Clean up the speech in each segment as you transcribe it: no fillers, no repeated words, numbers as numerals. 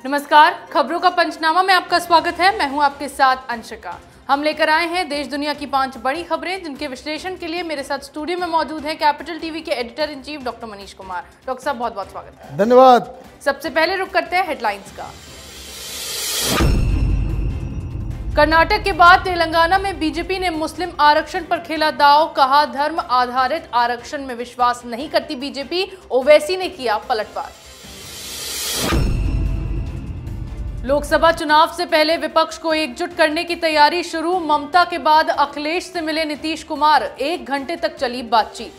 नमस्कार, खबरों का पंचनामा में आपका स्वागत है। मैं हूं आपके साथ अंशिका। हम लेकर आए हैं देश दुनिया की 5 बड़ी खबरें, जिनके विश्लेषण के लिए मेरे साथ स्टूडियो में मौजूद हैं कैपिटल टीवी के editor in chief doctor Manish Kumar. Doctor साहब, बहुत बहुत स्वागत है। धन्यवाद। सबसे पहले रुक करते हैं हेडलाइंस का। कर्नाटक के बाद तेलंगाना में बीजेपी ने मुस्लिम आरक्षण पर खेला दांव, कहा धर्म आधारित आरक्षण में विश्वास नहीं करती बीजेपी। ओवैसी ने किया पलटवार। लोकसभा चुनाव से पहले विपक्ष को एकजुट करने की तैयारी शुरू, ममता के बाद अखिलेश से मिले नीतीश कुमार, 1 घंटे तक चली बातचीत।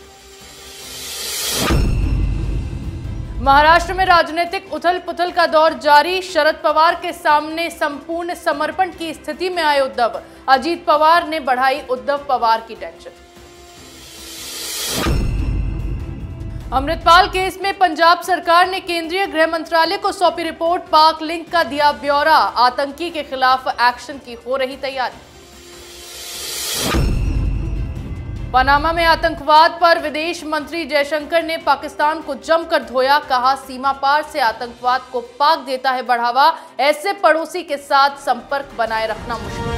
महाराष्ट्र में राजनीतिक उथल पुथल का दौर जारी, शरद पवार के सामने संपूर्ण समर्पण की स्थिति में आए उद्धव। अजीत पवार ने बढ़ाई उद्धव पवार की टेंशन। अमृतपाल केस में पंजाब सरकार ने केंद्रीय गृह मंत्रालय को सौंपी रिपोर्ट, पाक लिंक का दिया ब्यौरा, आतंकी के खिलाफ एक्शन की हो रही तैयारी। पनामा में आतंकवाद पर विदेश मंत्री जयशंकर ने पाकिस्तान को जमकर धोया, कहा सीमा पार से आतंकवाद को पाक देता है बढ़ावा, ऐसे पड़ोसी के साथ संपर्क बनाए रखना मुश्किल।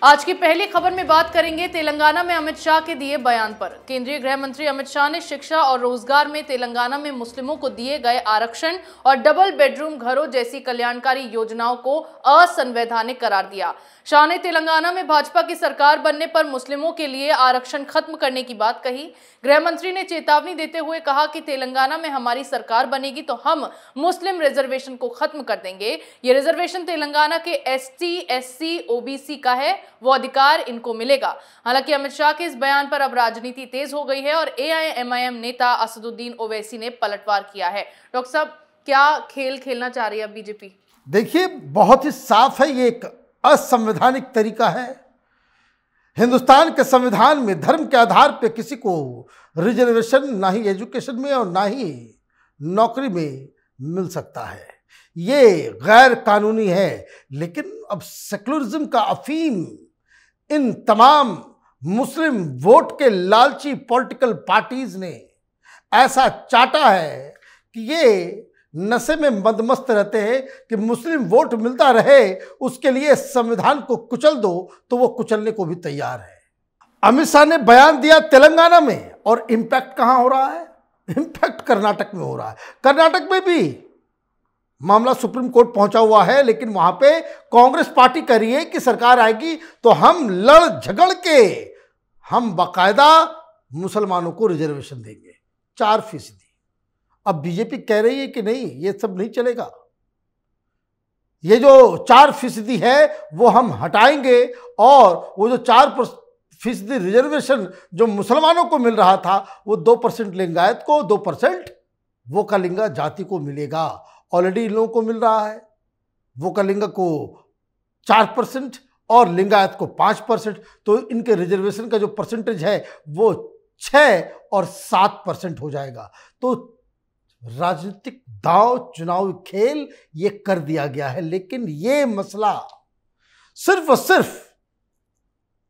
आज की पहली खबर में बात करेंगे तेलंगाना में अमित शाह के दिए बयान पर। केंद्रीय गृह मंत्री अमित शाह ने शिक्षा और रोजगार में तेलंगाना में मुस्लिमों को दिए गए आरक्षण और डबल बेडरूम घरों जैसी कल्याणकारी योजनाओं को असंवैधानिक करार दिया। शाह ने तेलंगाना में भाजपा की सरकार बनने पर मुस्लिमों के लिए आरक्षण खत्म करने की बात कही। गृह मंत्री ने चेतावनी देते हुए कहा कि तेलंगाना में हमारी सरकार बनेगी तो हम मुस्लिम रिजर्वेशन को खत्म कर देंगे। ये रिजर्वेशन तेलंगाना के एसटी, एससी, ओबीसी का है, वो अधिकार इनको मिलेगा। हालांकि अमित शाह के इस बयान पर अब राजनीति तेज हो गई है और एआईएमआईएम नेता असदुद्दीन ओवैसी ने पलटवार किया है। डॉक्टर साहब, क्या खेल खेलना चाह रही है बीजेपी? देखिए, बहुत ही साफ है, ये एक असंवैधानिक तरीका है। हिंदुस्तान के संविधान में धर्म के आधार पे किसी को रिजर्वेशन ना ही एजुकेशन में और ना ही नौकरी में मिल सकता है। ये गैर कानूनी है। लेकिन अब सेक्युलरिज्म का अफीम इन तमाम मुस्लिम वोट के लालची पॉलिटिकल पार्टीज ने ऐसा चाटा है कि ये नशे में मदमस्त रहते हैं कि मुस्लिम वोट मिलता रहे, उसके लिए संविधान को कुचल दो तो वो कुचलने को भी तैयार है। अमित शाह ने बयान दिया तेलंगाना में, और इंपैक्ट कहां हो रहा है? इंपैक्ट कर्नाटक में हो रहा है। कर्नाटक में भी मामला सुप्रीम कोर्ट पहुंचा हुआ है, लेकिन वहां पे कांग्रेस पार्टी कह रही है कि सरकार आएगी तो हम लड़ झगड़ के हम बाकायदा मुसलमानों को रिजर्वेशन देंगे 4%। अब बीजेपी कह रही है कि नहीं, ये सब नहीं चलेगा, ये जो 4% है वो हम हटाएंगे, और वो जो 4% रिजर्वेशन जो मुसलमानों को मिल रहा था वो 2% लिंगायत को, 2% वोकालिंगा जाति को मिलेगा। ऑलरेडी इन लोगों को मिल रहा है, वोकालिंगा को 4% और लिंगायत को 5%। तो इनके रिजर्वेशन का जो परसेंटेज है वो 6 और 7% हो जाएगा। तो राजनीतिक दांव, चुनावी खेल ये कर दिया गया है। लेकिन ये मसला सिर्फ और सिर्फ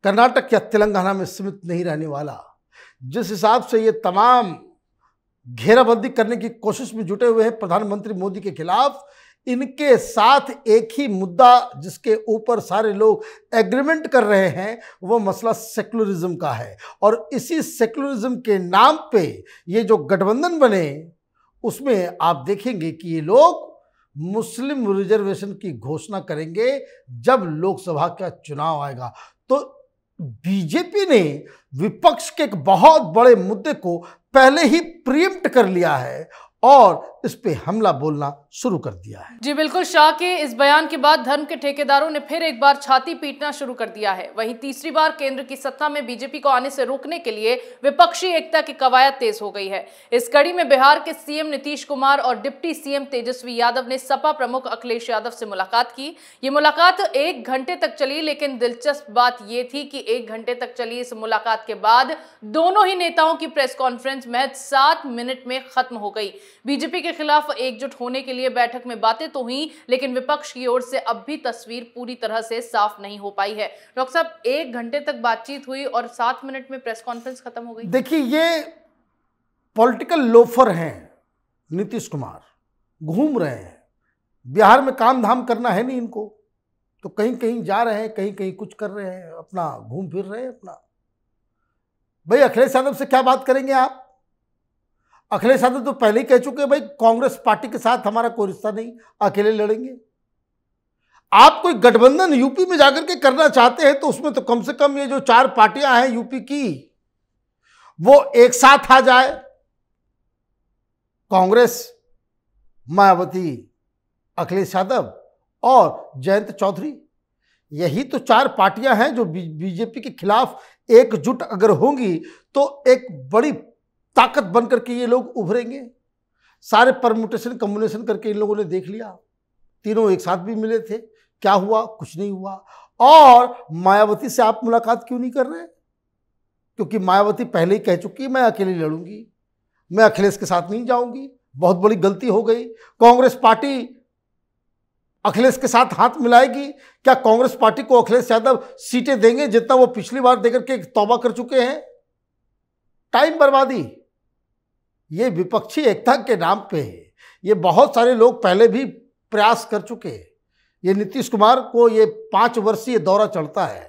कर्नाटक या तेलंगाना में सीमित नहीं रहने वाला। जिस हिसाब से ये तमाम घेराबंदी करने की कोशिश में जुटे हुए हैं प्रधानमंत्री मोदी के खिलाफ, इनके साथ एक ही मुद्दा जिसके ऊपर सारे लोग एग्रीमेंट कर रहे हैं वो मसला सेक्युलरिज्म का है। और इसी सेक्युलरिज्म के नाम पे ये जो गठबंधन बने, उसमें आप देखेंगे कि ये लोग मुस्लिम रिजर्वेशन की घोषणा करेंगे जब लोकसभा का चुनाव आएगा। तो बीजेपी ने विपक्ष के एक बहुत बड़े मुद्दे को पहले ही प्रीएम्प्ट कर लिया है और इस पे हमला बोलना शुरू कर दिया है। जी बिल्कुल, शाह के इस बयान के बाद धर्म के ठेकेदारों ने फिर एक बार छाती पीटना शुरू कर दिया है। वहीं तीसरी बार केंद्र की सत्ता में बीजेपी को आने से रोकने के लिए विपक्षी एकता की कवायद तेज हो गई है। इस कड़ी में बिहार के सीएम नीतीश कुमार और डिप्टी सीएम तेजस्वी यादव ने सपा प्रमुख अखिलेश यादव से मुलाकात की। ये मुलाकात 1 घंटे तक चली, लेकिन दिलचस्प बात यह थी कि 1 घंटे तक चली इस मुलाकात के बाद दोनों ही नेताओं की प्रेस कॉन्फ्रेंस महज 7 मिनट में खत्म हो गई। बीजेपी के खिलाफ एकजुट होने के लिए बैठक में बातें तो हुई, लेकिन विपक्ष की ओर से अब भी तस्वीर पूरी तरह से साफ नहीं हो पाई है। डॉक्टर साहब, 1 घंटे तक बातचीत हुई और 7 मिनट में प्रेस कॉन्फ्रेंस खत्म हो गई। देखिए, ये पॉलिटिकल लोफर हैं नीतीश कुमार, घूम रहे हैं। बिहार में काम धाम करना है नहीं इनको, तो कहीं कहीं जा रहे हैं, कहीं कहीं कुछ कर रहे हैं, अपना घूम फिर रहे हैं अपना। भाई अखिलेश यादव से क्या बात करेंगे आप? अखिलेश यादव तो पहले ही कह चुके हैं भाई कांग्रेस पार्टी के साथ हमारा कोई रिश्ता नहीं, अकेले लड़ेंगे। आप कोई गठबंधन यूपी में जाकर के करना चाहते हैं तो उसमें तो कम से कम ये जो 4 पार्टियां हैं यूपी की, वो एक साथ आ जाए। कांग्रेस, मायावती, अखिलेश यादव और जयंत चौधरी, यही तो 4 पार्टियां हैं जो बीजेपी के खिलाफ एकजुट अगर होंगी तो एक बड़ी ताकत बनकर के ये लोग उभरेंगे। सारे परम्यूटेशन कम्युनिकेशन करके इन लोगों ने देख लिया, तीनों एक साथ भी मिले थे, क्या हुआ? कुछ नहीं हुआ। और मायावती से आप मुलाकात क्यों नहीं कर रहे? क्योंकि मायावती पहले ही कह चुकी है मैं अकेले लड़ूंगी, मैं अखिलेश के साथ नहीं जाऊंगी। बहुत बड़ी गलती हो गई। कांग्रेस पार्टी अखिलेश के साथ हाथ मिलाएगी? क्या कांग्रेस पार्टी को अखिलेश यादव सीटें देंगे जितना वो पिछली बार देकर के तौबा कर चुके हैं? टाइम बर्बादी। ये विपक्षी एकता के नाम पे ये बहुत सारे लोग पहले भी प्रयास कर चुके हैं। ये नीतीश कुमार को ये 5 वर्षीय दौरा चढ़ता है।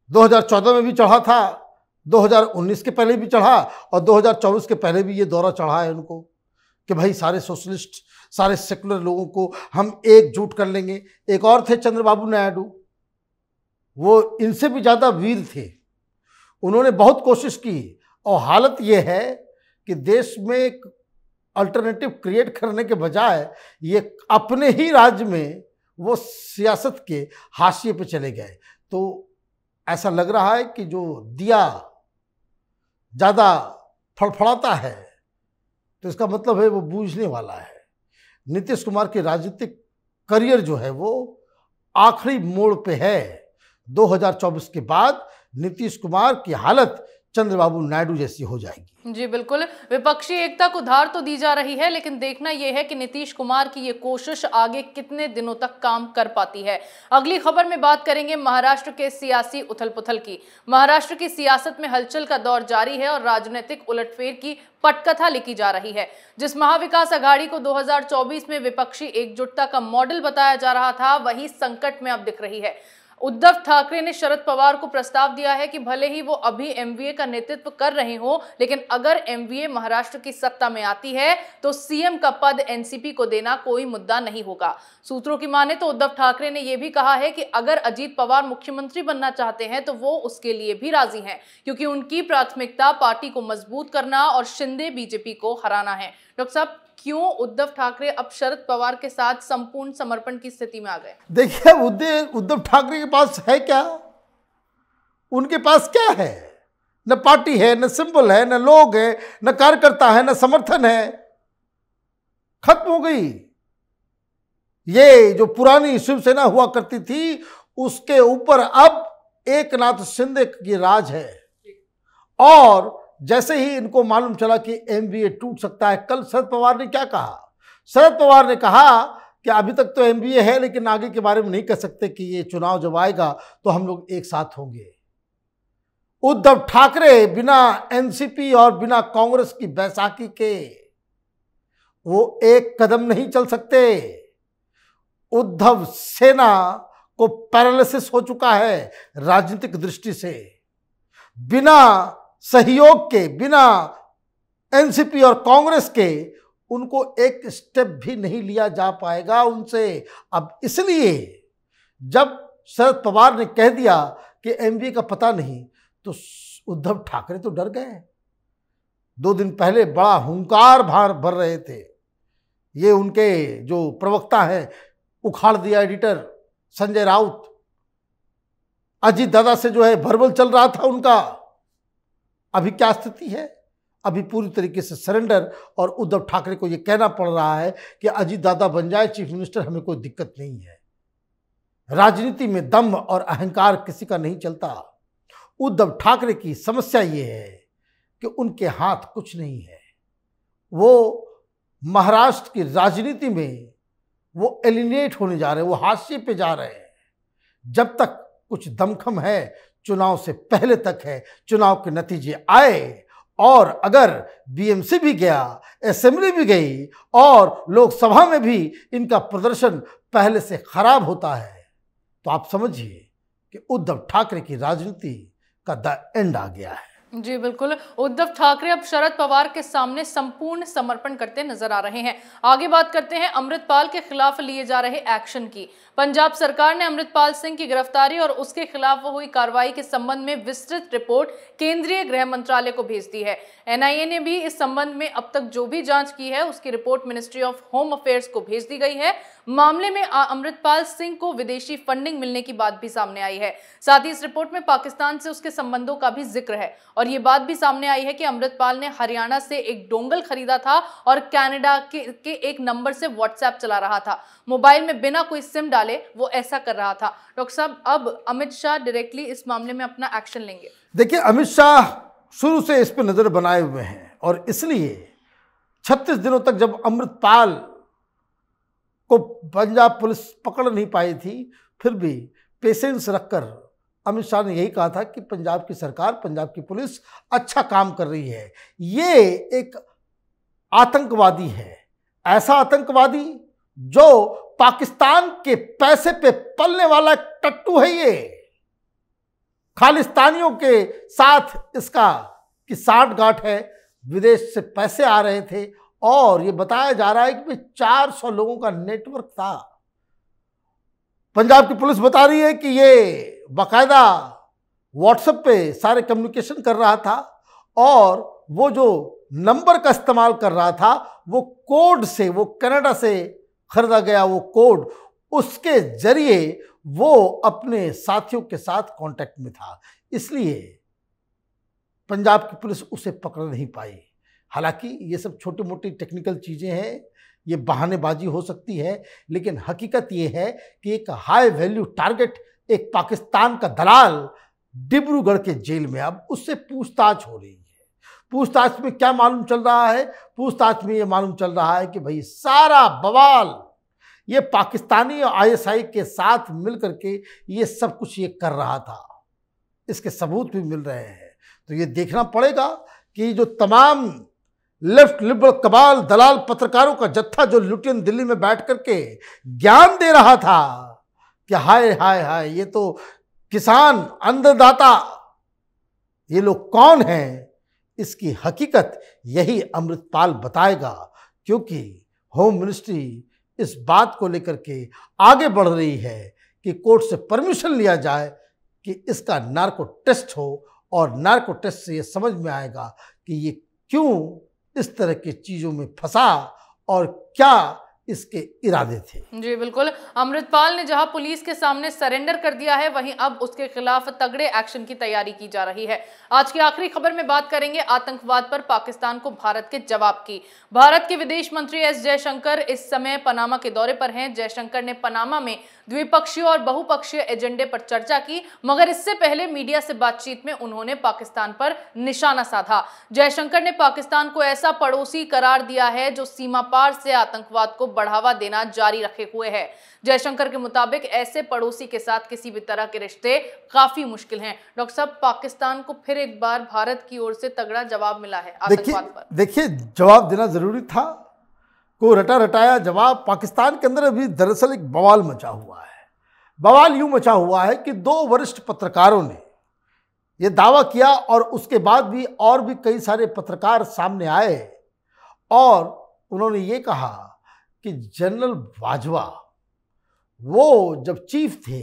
2014 में भी चढ़ा था, 2019 के पहले भी चढ़ा और 2024 के पहले भी ये दौरा चढ़ा है उनको कि भाई सारे सोशलिस्ट, सारे सेकुलर लोगों को हम एकजुट कर लेंगे। एक और थे चंद्रबाबू नायडू, वो इनसे भी ज़्यादा वीर थे। उन्होंने बहुत कोशिश की और हालत ये है कि देश में एक अल्टरनेटिव क्रिएट करने के बजाय ये अपने ही राज्य में वो सियासत के हाशिए पे चले गए। तो ऐसा लग रहा है कि जो दिया ज़्यादा फड़फड़ाता है तो इसका मतलब है वो बूझने वाला है। नीतीश कुमार के राजनीतिक करियर जो है वो आखिरी मोड़ पे है। 2024 के बाद नीतीश कुमार की हालत चंद्रबाबू नायडू जैसी हो जाएगी। जी बिल्कुल, विपक्षी एकता को धार तो दी जा रही है, लेकिन देखना यह है कि नीतीश कुमार की ये कोशिश आगे कितने दिनों तक काम कर पाती है। अगली खबर में बात करेंगे महाराष्ट्र के सियासी उथल-पुथल की। महाराष्ट्र की सियासत में हलचल का दौर जारी है और राजनीतिक उलटफेर की पटकथा लिखी जा रही है। जिस महाविकास अघाड़ी को 2024 में विपक्षी एकजुटता का मॉडल बताया जा रहा था, वही संकट में अब दिख रही है। उद्धव ठाकरे ने शरद पवार को प्रस्ताव दिया है कि भले ही वो अभी एमवीए का नेतृत्व कर रहे हो, लेकिन अगर एमवीए महाराष्ट्र की सत्ता में आती है तो सीएम का पद एनसीपी को देना कोई मुद्दा नहीं होगा। सूत्रों की माने तो उद्धव ठाकरे ने यह भी कहा है कि अगर अजीत पवार मुख्यमंत्री बनना चाहते हैं तो वो उसके लिए भी राजी हैं, क्योंकि उनकी प्राथमिकता पार्टी को मजबूत करना और शिंदे बीजेपी को हराना है। डॉक्टर साहब, क्यों उद्धव ठाकरे अब शरद पवार के साथ संपूर्ण समर्पण की स्थिति में आ गए? देखिए, उद्धव ठाकरे के पास है क्या? उनके पास क्या है? न पार्टी है, न सिंबल है, न लोग है, न कार्यकर्ता है, न समर्थन है। खत्म हो गई। ये जो पुरानी शिवसेना हुआ करती थी उसके ऊपर अब एकनाथ शिंदे की राज है। और जैसे ही इनको मालूम चला कि एमवीए टूट सकता है, कल शरद पवार ने क्या कहा? शरद पवार ने कहा कि अभी तक तो एमवीए है लेकिन आगे के बारे में नहीं कह सकते कि ये चुनाव जब आएगा तो हम लोग एक साथ होंगे। उद्धव ठाकरे बिना एनसीपी और बिना कांग्रेस की बैसाखी के वो एक कदम नहीं चल सकते। उद्धव सेना को पैरालिसिस हो चुका है राजनीतिक दृष्टि से। बिना सहयोग के, बिना एनसीपी और कांग्रेस के उनको एक स्टेप भी नहीं लिया जा पाएगा उनसे। अब इसलिए जब शरद पवार ने कह दिया कि एमवीए का पता नहीं तो उद्धव ठाकरे तो डर गए। 2 दिन पहले बड़ा हुंकार भर रहे थे। ये उनके जो प्रवक्ता हैं, उखाड़ दिया एडिटर संजय राउत। अजीत दादा से जो है भरबल चल रहा था उनका। अभी क्या स्थिति है? अभी पूरी तरीके से सरेंडर, और उद्धव ठाकरे को यह कहना पड़ रहा है कि अजीत दादा बन जाए चीफ मिनिस्टर, हमें कोई दिक्कत नहीं है। राजनीति में दम और अहंकार किसी का नहीं चलता। उद्धव ठाकरे की समस्या ये है कि उनके हाथ कुछ नहीं है। वो महाराष्ट्र की राजनीति में वो एलिनेट होने जा रहे हैं, वो हाशिए पे जा रहे हैं। जब तक कुछ दमखम है, चुनाव से पहले तक है, चुनाव के नतीजे आए और अगर बीएमसी भी गया, असेंबली भी गई और लोकसभा में भी इनका प्रदर्शन पहले से खराब होता है, तो आप समझिए कि उद्धव ठाकरे की राजनीति का द एंड आ गया है। जी बिल्कुल, उद्धव ठाकरे अब शरद पवार के सामने संपूर्ण समर्पण करते नजर आ रहे हैं। आगे बात करते हैं अमृतपाल के खिलाफ लिए जा रहे एक्शन की। पंजाब सरकार ने अमृतपाल सिंह की गिरफ्तारी और उसके खिलाफ हुई कार्रवाई के संबंध में विस्तृत रिपोर्ट केंद्रीय गृह मंत्रालय को भेज दी है। एनआईए ने भी इस संबंध में अब तक जो भी जांच की है उसकी report ministry of home affairs को भेज दी गई है। मामले में अमृतपाल सिंह को विदेशी फंडिंग मिलने की बात भी सामने आई है। साथ ही इस रिपोर्ट में पाकिस्तान से उसके संबंधों का भी जिक्र है और ये बात भी सामने आई है कि अमृतपाल ने हरियाणा से एक डोंगल खरीदा था और कनाडा के एक नंबर से व्हाट्सएप चला रहा था। मोबाइल में बिना कोई सिम डाले वो ऐसा कर रहा था। डॉक्टर साहब, अब अमित शाह डायरेक्टली इस मामले में अपना एक्शन लेंगे? देखिए, अमित शाह शुरू से इस पर नजर बनाए हुए हैं और इसलिए 36 दिनों तक जब अमृतपाल को पंजाब पुलिस पकड़ नहीं पाई थी, फिर भी पेशेंस रखकर अमित शाह ने यही कहा था कि पंजाब की सरकार, पंजाब की पुलिस अच्छा काम कर रही है। ये एक आतंकवादी है, ऐसा आतंकवादी जो पाकिस्तान के पैसे पे पलने वाला टट्टू है। ये खालिस्तानियों के साथ इसका कि साठगांठ है, विदेश से पैसे आ रहे थे और ये बताया जा रहा है कि 400 लोगों का नेटवर्क था। पंजाब की पुलिस बता रही है कि ये बाकायदा व्हाट्सएप पे सारे कम्युनिकेशन कर रहा था और वो जो नंबर का इस्तेमाल कर रहा था वो कोड से, वो कनाडा से खरीदा गया वो कोड, उसके जरिए वो अपने साथियों के साथ कांटेक्ट में था। इसलिए पंजाब की पुलिस उसे पकड़ नहीं पाई। हालांकि ये सब छोटी मोटी टेक्निकल चीज़ें हैं, ये बहानेबाजी हो सकती है, लेकिन हकीकत ये है कि एक हाई वैल्यू टारगेट, एक पाकिस्तान का दलाल डिब्रूगढ़ के जेल में, अब उससे पूछताछ हो रही है। पूछताछ में क्या मालूम चल रहा है? पूछताछ में ये मालूम चल रहा है कि भाई सारा बवाल ये पाकिस्तानी और आईएसआई के साथ मिलकर के ये सब कुछ ये कर रहा था। इसके सबूत भी मिल रहे हैं। तो ये देखना पड़ेगा कि जो तमाम लेफ्ट लिबरल कबाल दलाल पत्रकारों का जत्था जो लुटियन दिल्ली में बैठ करके ज्ञान दे रहा था कि हाय हाय हाय ये तो किसान अन्नदाता, ये लोग कौन हैं, इसकी हकीकत यही अमृतपाल बताएगा। क्योंकि होम मिनिस्ट्री इस बात को लेकर के आगे बढ़ रही है कि कोर्ट से परमिशन लिया जाए कि इसका नार्को टेस्ट हो और नार्को टेस्ट से ये समझ में आएगा कि ये क्यों इस तरह की चीज़ों में फंसा और क्या इसके इरादे थे। जी बिल्कुल, अमृतपाल ने जहां पुलिस के सामने सरेंडर कर दिया है, वहीं अब उसके खिलाफ तगड़े एक्शन की तैयारी की जा रही है। आज की आखिरी खबर में बात करेंगे आतंकवाद पर पाकिस्तान को भारत के जवाब की। भारत के विदेश मंत्री एस जयशंकर इस समय पनामा के दौरे पर हैं। जयशंकर ने पनामा में द्विपक्षीय और बहुपक्षीय एजेंडे पर चर्चा की, मगर इससे पहले मीडिया से बातचीत में उन्होंने पाकिस्तान पर निशाना साधा। जयशंकर ने पाकिस्तान को ऐसा पड़ोसी करार दिया है जो सीमा पार से आतंकवाद को बढ़ावा देना जारी रखे हुए है। जयशंकर के मुताबिक ऐसे पड़ोसी के साथ किसी भी तरह के रिश्ते काफी मुश्किल हैं। डॉक्टर साहब, पाकिस्तान को फिर एक बार भारत की ओर से तगड़ा जवाब मिला है आतंकवाद पर। देखिए, जवाब देना जरूरी था। को रटा रटाया जवाब। पाकिस्तान के अंदर अभी दरअसल एक बवाल मचा हुआ है। बवाल यूं मचा हुआ है कि 2 वरिष्ठ पत्रकारों ने यह दावा किया और उसके बाद भी और भी कई सारे पत्रकार सामने आए और उन्होंने ये कहा कि जनरल बाजवा वो जब चीफ थे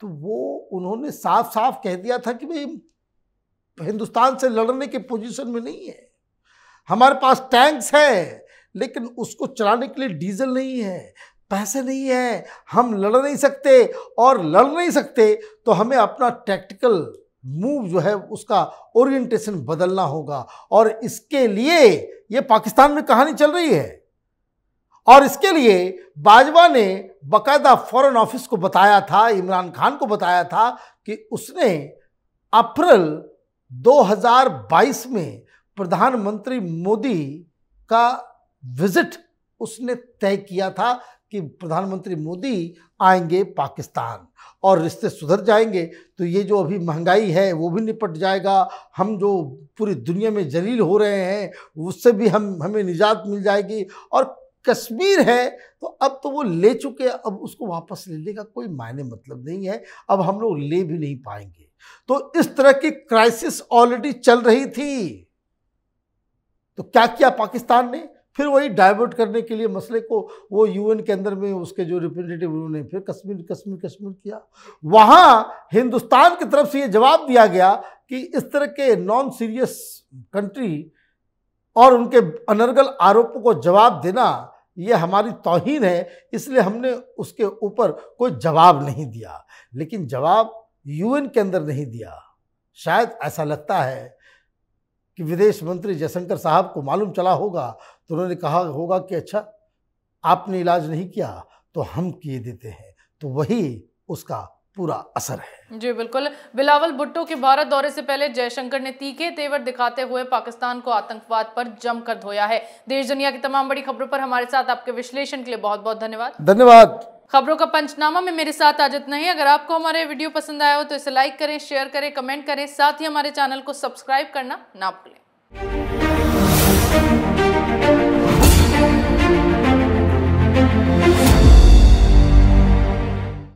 तो वो उन्होंने साफ साफ कह दिया था कि भाई हिंदुस्तान से लड़ने के पोजीशन में नहीं है, हमारे पास टैंक्स है लेकिन उसको चलाने के लिए डीजल नहीं है, पैसे नहीं है, हम लड़ नहीं सकते और लड़ नहीं सकते तो हमें अपना टैक्टिकल मूव जो है उसका ओरिएंटेशन बदलना होगा। और इसके लिए ये पाकिस्तान में कहानी चल रही है और इसके लिए बाजवा ने बाकायदा फॉरेन ऑफिस को बताया था, इमरान खान को बताया था कि उसने अप्रैल 2022 में प्रधानमंत्री मोदी का विजिट उसने तय किया था कि प्रधानमंत्री मोदी आएंगे पाकिस्तान और रिश्ते सुधर जाएंगे, तो ये जो अभी महंगाई है वो भी निपट जाएगा, हम जो पूरी दुनिया में जलील हो रहे हैं उससे भी हमें निजात मिल जाएगी। और कश्मीर है तो अब तो वो ले चुके, अब उसको वापस लेने का कोई मायने मतलब नहीं है, अब हम लोग ले भी नहीं पाएंगे। तो इस तरह की क्राइसिस ऑलरेडी चल रही थी। तो क्या किया पाकिस्तान ने? फिर वही डाइवर्ट करने के लिए मसले को वो यूएन के अंदर में उसके जो रिप्रेजेंटेटिव उन्होंने फिर कश्मीर किया। वहां हिंदुस्तान की तरफ से ये जवाब दिया गया कि इस तरह के नॉन सीरियस कंट्री और उनके अनर्गल आरोपों को जवाब देना ये हमारी तौहीन है, इसलिए हमने उसके ऊपर कोई जवाब नहीं दिया। लेकिन जवाब यूएन के अंदर नहीं दिया। शायद ऐसा लगता है कि विदेश मंत्री जयशंकर साहब को मालूम चला होगा, तो उन्होंने कहा होगा कि अच्छा आपने इलाज नहीं किया तो हम किए देते हैं, तो वही उसका पूरा असर है। जी बिल्कुल। बिलावल भुट्टो के भारत दौरे से पहले जयशंकर ने तीखे तेवर दिखाते हुए पाकिस्तान को आतंकवाद पर जमकर धोया है। देश दुनिया की तमाम बड़ी खबरों पर हमारे साथ आपके विश्लेषण के लिए बहुत बहुत धन्यवाद। खबरों का पंचनामा में मेरे साथ आज इतना ही। अगर आपको हमारे वीडियो पसंद आया हो तो इसे लाइक करें, शेयर करें, कमेंट करें, साथ ही हमारे चैनल को सब्सक्राइब करना ना भूलें।